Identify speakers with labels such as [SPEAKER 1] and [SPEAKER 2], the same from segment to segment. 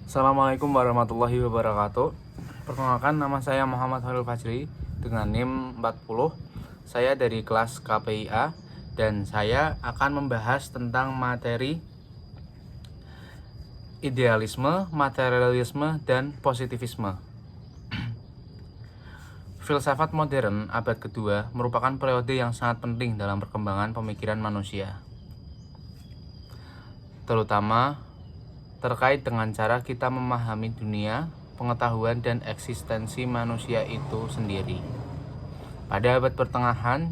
[SPEAKER 1] Assalamualaikum warahmatullahi wabarakatuh. Perkenalkan, nama saya Muhammad Khalil Fajri dengan NIM 40. Saya dari kelas KPIA dan saya akan membahas tentang materi idealisme, materialisme, dan positivisme. Filsafat modern abad kedua merupakan periode yang sangat penting dalam perkembangan pemikiran manusia, terutama terkait dengan cara kita memahami dunia, pengetahuan, dan eksistensi manusia itu sendiri. Pada abad pertengahan,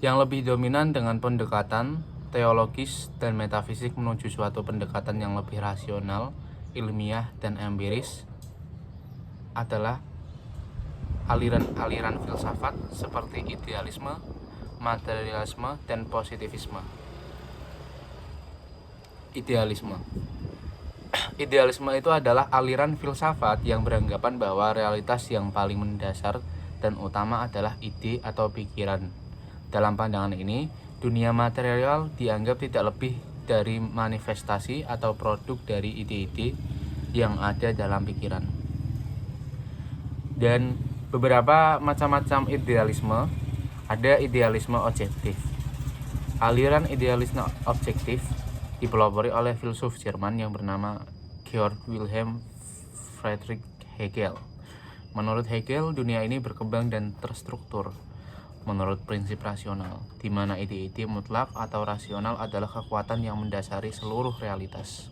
[SPEAKER 1] yang lebih dominan dengan pendekatan teologis dan metafisik menuju suatu pendekatan yang lebih rasional, ilmiah, dan empiris adalah aliran-aliran filsafat seperti idealisme, materialisme, dan positivisme. Idealisme itu adalah aliran filsafat yang beranggapan bahwa realitas yang paling mendasar dan utama adalah ide atau pikiran. Dalam pandangan ini, dunia material dianggap tidak lebih dari manifestasi atau produk dari ide-ide yang ada dalam pikiran. Dan beberapa macam-macam idealisme. Ada idealisme objektif. Aliran idealisme objektif dipelopori oleh filsuf Jerman yang bernama Georg Wilhelm Friedrich Hegel. Menurut Hegel, dunia ini berkembang dan terstruktur menurut prinsip rasional, di mana ide-ide mutlak atau rasional adalah kekuatan yang mendasari seluruh realitas.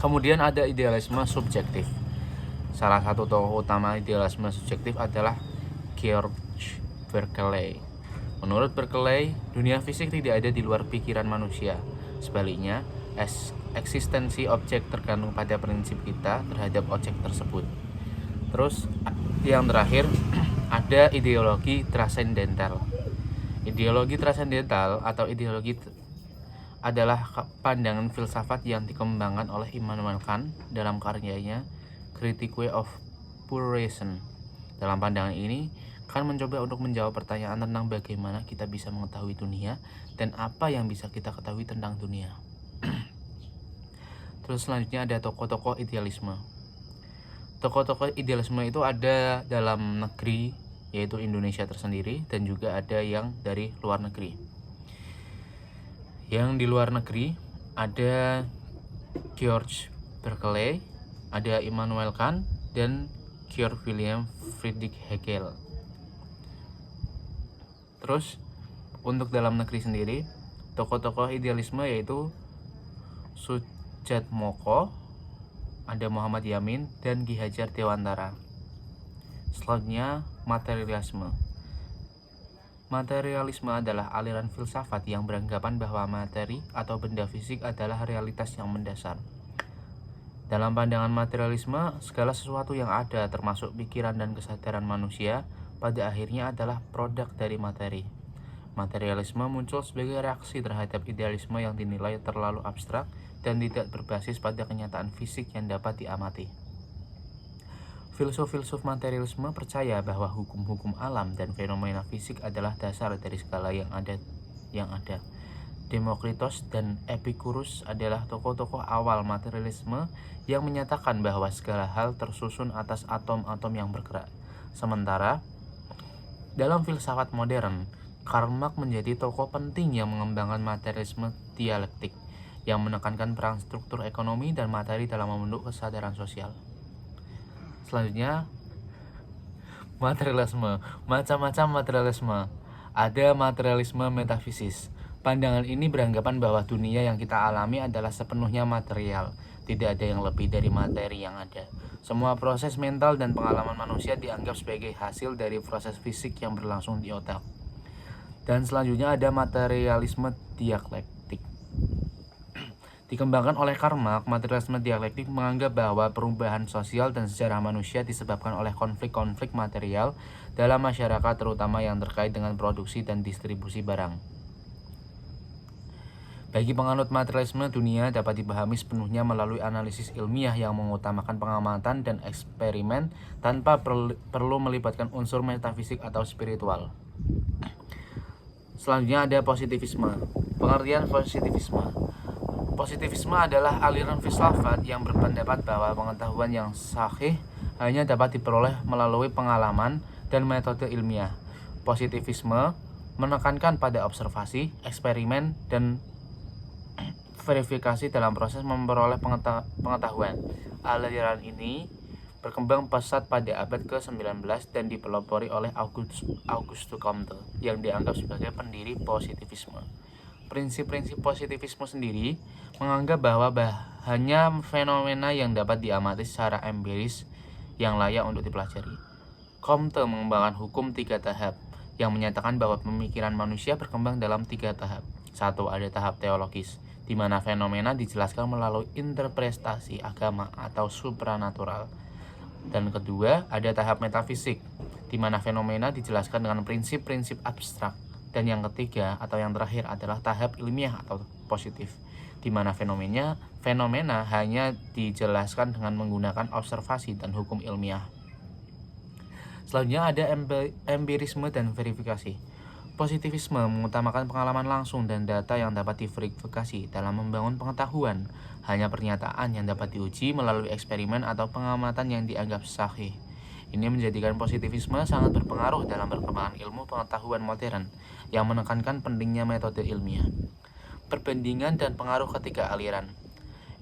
[SPEAKER 1] Kemudian ada idealisme subjektif. Salah satu tokoh utama idealisme subjektif adalah Georg Berkeley. Menurut Berkeley, dunia fisik tidak ada di luar pikiran manusia. Sebaliknya, eksistensi objek tergantung pada prinsip kita terhadap objek tersebut. Terus yang terakhir ada ideologi transendental. Ideologi transendental atau ideologi adalah pandangan filsafat yang dikembangkan oleh Immanuel Kant dalam karyanya Critique of Pure Reason. Dalam pandangan ini, Kant mencoba untuk menjawab pertanyaan tentang bagaimana kita bisa mengetahui dunia dan apa yang bisa kita ketahui tentang dunia. Terus selanjutnya ada tokoh-tokoh idealisme. Tokoh-tokoh idealisme itu ada dalam negeri, yaitu Indonesia tersendiri, dan juga ada yang dari luar negeri. Yang di luar negeri ada Georg Berkeley, ada Immanuel Kant, dan Georg Wilhelm Friedrich Hegel. Terus untuk dalam negeri sendiri, tokoh-tokoh idealisme yaitu Soetjatmoko, ada Muhammad Yamin, dan Ki Hajar Dewantara. Selanjutnya materialisme. Materialisme adalah aliran filsafat yang beranggapan bahwa materi atau benda fisik adalah realitas yang mendasar. Dalam pandangan materialisme, segala sesuatu yang ada, termasuk pikiran dan kesadaran manusia, pada akhirnya adalah produk dari materi. Materialisme muncul sebagai reaksi terhadap idealisme yang dinilai terlalu abstrak dan tidak berbasis pada kenyataan fisik yang dapat diamati. Filsuf-filsuf materialisme percaya bahwa hukum-hukum alam dan fenomena fisik adalah dasar dari segala yang ada. Demokritos dan Epicurus adalah tokoh-tokoh awal materialisme yang menyatakan bahwa segala hal tersusun atas atom-atom yang bergerak. Sementara dalam filsafat modern, Karl Marx menjadi tokoh penting yang mengembangkan materialisme dialektik yang menekankan peran struktur ekonomi dan materi dalam membentuk kesadaran sosial. Selanjutnya, materialisme. Macam-macam materialisme. Ada materialisme metafisis. Pandangan ini beranggapan bahwa dunia yang kita alami adalah sepenuhnya material. Tidak ada yang lebih dari materi yang ada. Semua proses mental dan pengalaman manusia dianggap sebagai hasil dari proses fisik yang berlangsung di otak. Dan selanjutnya ada materialisme dialektik. Dikembangkan oleh Karl Marx, materialisme dialektik menganggap bahwa perubahan sosial dan sejarah manusia disebabkan oleh konflik-konflik material dalam masyarakat, terutama yang terkait dengan produksi dan distribusi barang. Bagi penganut materialisme, dunia dapat dipahami sepenuhnya melalui analisis ilmiah yang mengutamakan pengamatan dan eksperimen tanpa perlu melibatkan unsur metafisik atau spiritual. Selanjutnya ada positivisme. Pengertian positivisme. Positivisme adalah aliran filsafat yang berpendapat bahwa pengetahuan yang sahih hanya dapat diperoleh melalui pengalaman dan metode ilmiah. Positivisme menekankan pada observasi, eksperimen, dan verifikasi dalam proses memperoleh pengetahuan. Aliran ini berkembang pesat pada abad ke-19 dan dipelopori oleh Auguste Comte yang dianggap sebagai pendiri positivisme. Prinsip-prinsip positivisme sendiri menganggap bahwa hanya fenomena yang dapat diamati secara empiris yang layak untuk dipelajari. Comte mengembangkan hukum 3 tahap yang menyatakan bahwa pemikiran manusia berkembang dalam 3 tahap. 1. Ada tahap teologis, di mana fenomena dijelaskan melalui interpretasi agama atau supranatural. Dan kedua, ada tahap metafisik, di mana fenomena dijelaskan dengan prinsip-prinsip abstrak. Dan yang ketiga atau yang terakhir adalah tahap ilmiah atau positif, di mana fenomena hanya dijelaskan dengan menggunakan observasi dan hukum ilmiah. Selanjutnya ada empirisme dan verifikasi. Positivisme mengutamakan pengalaman langsung dan data yang dapat diverifikasi dalam membangun pengetahuan, hanya pernyataan yang dapat diuji melalui eksperimen atau pengamatan yang dianggap sahih. Ini menjadikan positivisme sangat berpengaruh dalam perkembangan ilmu pengetahuan modern yang menekankan pentingnya metode ilmiah. Perbandingan dan pengaruh ketiga aliran.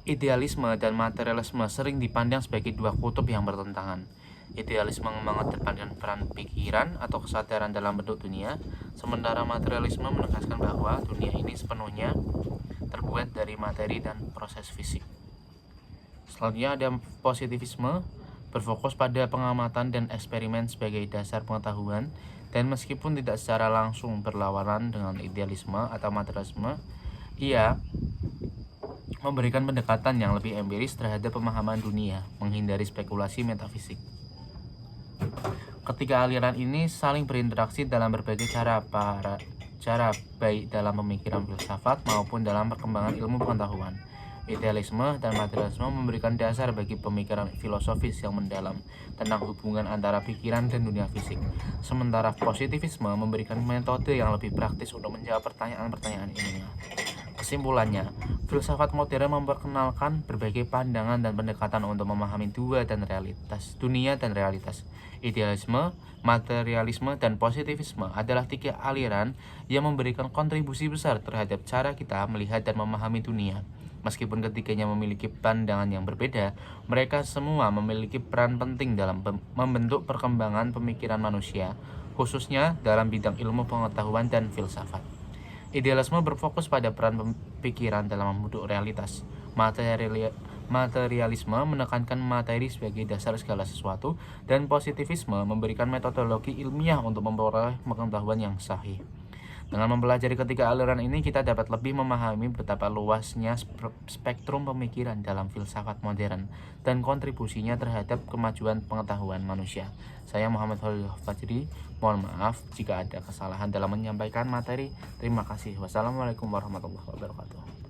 [SPEAKER 1] Idealisme dan materialisme sering dipandang sebagai dua kutub yang bertentangan. Idealisme mengedepankan peran pikiran atau kesadaran dalam bentuk dunia, sementara materialisme menegaskan bahwa dunia ini sepenuhnya terbuat dari materi dan proses fisik. Selanjutnya ada positivisme, berfokus pada pengamatan dan eksperimen sebagai dasar pengetahuan, dan meskipun tidak secara langsung berlawanan dengan idealisme atau materialisme, ia memberikan pendekatan yang lebih empiris terhadap pemahaman dunia, menghindari spekulasi metafisik. Ketiga aliran ini saling berinteraksi dalam berbagai cara baik dalam pemikiran filsafat maupun dalam perkembangan ilmu pengetahuan. Idealisme dan materialisme memberikan dasar bagi pemikiran filosofis yang mendalam tentang hubungan antara pikiran dan dunia fisik. Sementara positivisme memberikan metode yang lebih praktis untuk menjawab pertanyaan-pertanyaan ilmiah. Kesimpulannya, filsafat modern memperkenalkan berbagai pandangan dan pendekatan untuk memahami dunia dan realitas. Idealisme, materialisme, dan positivisme adalah 3 aliran yang memberikan kontribusi besar terhadap cara kita melihat dan memahami dunia. Meskipun ketiganya memiliki pandangan yang berbeda, mereka semua memiliki peran penting dalam membentuk perkembangan pemikiran manusia, khususnya dalam bidang ilmu pengetahuan dan filsafat. Idealisme berfokus pada peran pikiran dalam membentuk realitas. Materialisme menekankan materi sebagai dasar segala sesuatu, dan positivisme memberikan metodologi ilmiah untuk memperoleh pengetahuan yang sahih. Dengan mempelajari ketiga aliran ini, kita dapat lebih memahami betapa luasnya spektrum pemikiran dalam filsafat modern dan kontribusinya terhadap kemajuan pengetahuan manusia. Saya Muhammad Khalil Fajri, mohon maaf jika ada kesalahan dalam menyampaikan materi. Terima kasih. Wassalamualaikum warahmatullahi wabarakatuh.